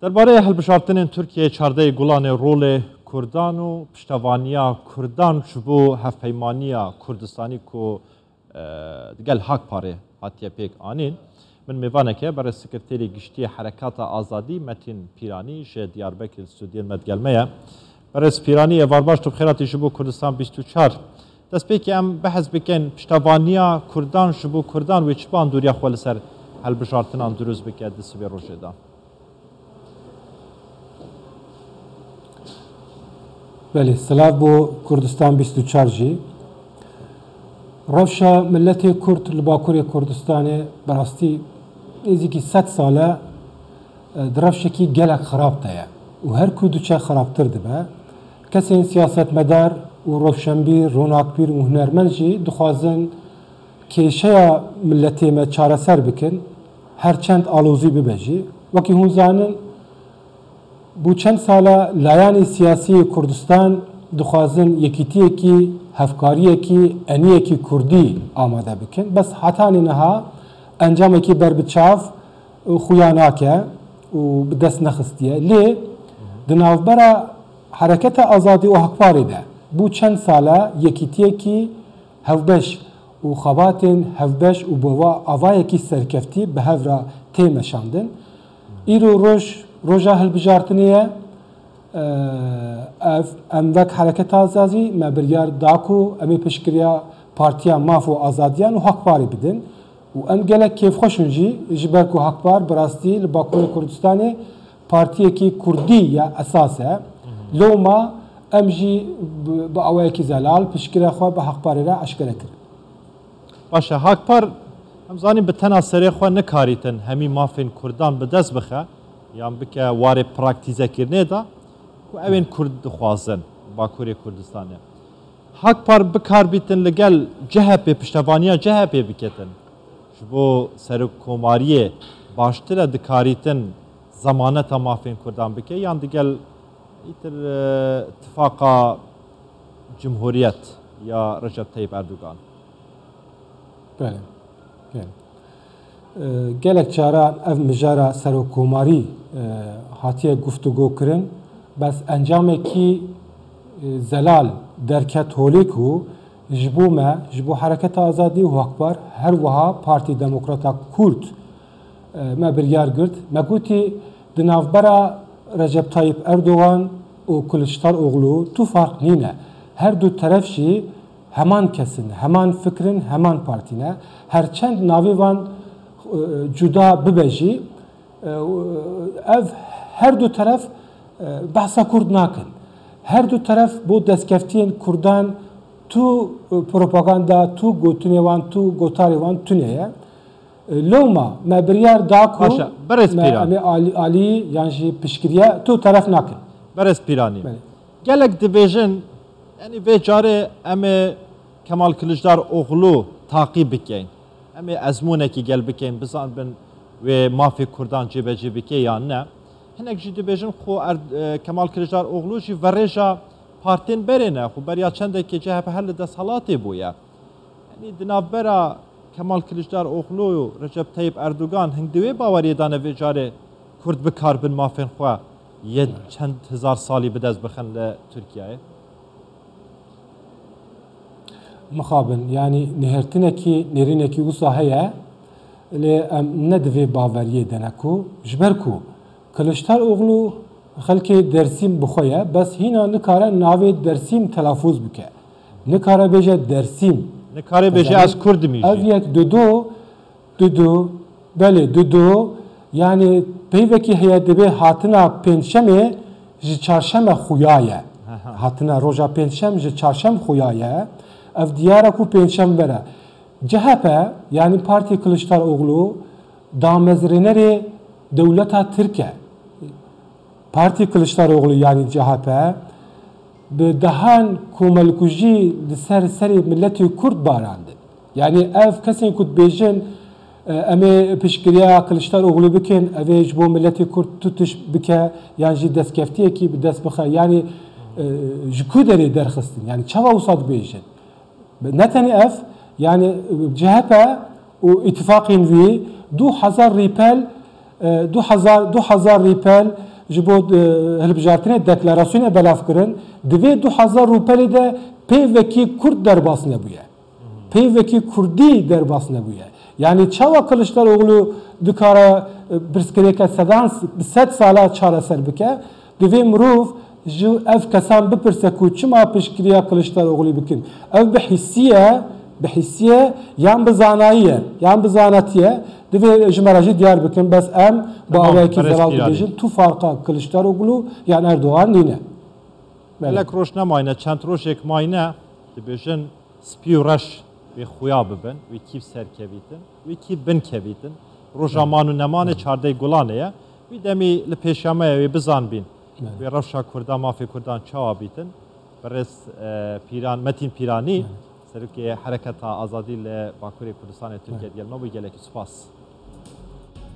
درباره هەڵبژارتنên Tirkiye çardeyê Gulanê rolê Kurdan û piştevaniya Kurdan ji bo hevpeymaniya Kurdistanî ku digel Hakparê hatiye pêk anîn min mêvaneke berê Sekreterê Giştî Herekata Azadî Metin Pîranî ji Diyarbekir stûdiyên me digelme ye. Berê Pîranî êvarbaş tu bixêratî ji bo Kurdistan 24 destpêkî em behez bikin piştevaniya Kurdan ji bo Kurdan wê çi bandoriya xwe li ser هەڵبژارتنان دروست بکە di sibê rojê de. Belê, silav bo Kurdistan 24 jî. Rewşa milletê Kurd li Bakurê Kurdistanê bi rastî nêzîkî 100 sal e di rewşekî gelek xirab de ye û her ku diçe xirabtir dibe. Kesên siyasetmedar û rewşenbîr, ronaqbîr û hunermend jî dixwazin kêşeya milletê me çareser bikin, her çend alozî bibe jî. Wekî hûn zanin bu çend sala layanê siyasî Kurdistan dixwazin yekîtiyekî, hevkariyekî, eniyekî Kurdî amade bikin. Bes hetanî niha encamekî berbiçav xuya nake û bi dest nexistiye. Lê di navbera Hereketa Azadî û Hakparê de bu çend sala yekîtiyekî hevbeş û xebatên hevbeş û bova avayekî serkeftî bi hev re tê meşandin. Îro roja hilbijartinê ye em wek Hereketa Azadî me biryar da ku em ê piştgiriya Partiya Maf û Azadiyan û Hakparê bidin û em gelek kêfxweşin jî ji ber ku Hakpar bi rastî li Bakurê Kurdistanê partiyekî Kurdî ya esas e. Loma em jî bi awayekî zelal piştgiriya xwe bi Hakparê re eşkere kir. Başa Hakpar em zanîn bi tena serê xwe nikarîtin hemî mafên Kurdan bi dest bixe yan bike warê praktîzekirnê da ku ew ên Kurd dixwazin Bakurê Kurdistanê. Hakpar bikarbîtin li gel CHP piştevaniya CHP biketin ji bo serokkomariyê baştir e dikarîtin zamaneta mafên Kurdan bike yan digel îtir ittifaqa Cumhuriyet ya Recep Tayyip Erdogan. Belê. Gelek cara ev mijara serokkomarî hatiye guftugû kirin bes encamekî zelal derket holê ku ji bo me ji bo Hereketa Azadî û Hakpar her wiha Partî Demokrata Kurd me biryar girt me gotî di navbera Recep Tayyip Erdogan û Kılıçdaroğlu tu fark nîne her du teref jî heman kesin, heman fikrin, heman partine her çend navê wan cuda bibe jî ev her du teref behsa Kurd nakin. Her du teref bu destkeftiyên Kurdan tu propaganda, tu gotinê wan, tu gotarê wan tune ye. Loma me biryar da ku me alî yan jî piştgiriye tu teref nakin. Berez Pîranî. Gelek dibêjin yani vê carê em ê Kemal Kılıçdaroğlu taqîb bikin. Em ê ezmûnekî gel bikin bizanbin wê mafê Kurdan cêbecî bike yan ne. Hinek jî dibêjin xwe Kemal Kılıçdaroğlu jî verêja partên berê ne xwe beriya çendekî CHP her li desthilatê bûye. Yani di navbera Kemal Kılıçdaroğlu û Recep Tayyip Erdogan hing divê baweriyê dane vê carê Kurd bikarbin mafên xwe yê çend hezar salî bi dest bixin li Tirkiyeyê. Mixabin yani nêrînekî wisa heye lê em nedivê baweriyê dene ku ji ber ku Kılıçdaroğlu xelkê Dersîm bixwe bes hîna nikare navê Dersîm telafûz bike. Nikare bêje Dersîm. Nikare bêje ez Kurdim î. Ev yek dudu belê dudu yani peyvekî heye dibe hatina pênçemê ji çarşeme xuya ye. Hatina roja pênçem ji çarşem xuya ye. Ev diyara ku pênçem vere. CHP yani Partî Kılıçdaroğlu damezrênerê dewleta Tirk e. Partî Kılıçdaroğlu yani CHP bi dehan komelkujî li ser serê milletê Kurd barandı. Yani ev kesên ku dibêjin em ê piştgiriya Kılıçdaroğlu bikin ev ê ji bo milletê Kurd tutiş bike yan jî destkeftiyekî bi dest bixe yani ji ku derê derxistin yani çawa wisa dibêjin. Netenî ev yani CHP û ittifaqên wî 2000 rîpel 2000 ریپل جبو هلبجارتنه دکلاراسیون بلاف کرن دوی 2000 ریپل ده پیوکی کرد درباس نبویه پیوکی کردی درباس نبویه yani çava Kılıçdaroğlu dikara birskireke sedan 7 sala çareser bike divê mirov ji ev kesan bipirse ku çima piştgiriya Kılıçdaroğlu bikin ev bi hissiye yan bi zanayiye yan bi zanatiye divê ji me re jî diyar bikin bes em bi awayekî zelal dibêjin tu farqa Kılıçdaroğlu yan Erdoğan nîne Melek roş nemayne çend rojek mayne dibêjin spî û reş ve xuya bibin ve kîv serkevîtin ve kîv bin kevîtin roja man û nemanê çardey gulanê ye wî demî li pêşameya wê bizanbîn ve rewşa Kurdan mafê Kurdan çawa bîtin birêz pîran Metin Pîranî serokê Hereketa Azadî li Bakurê Kurdistanê Tirkiye diyar nabû gelekî spas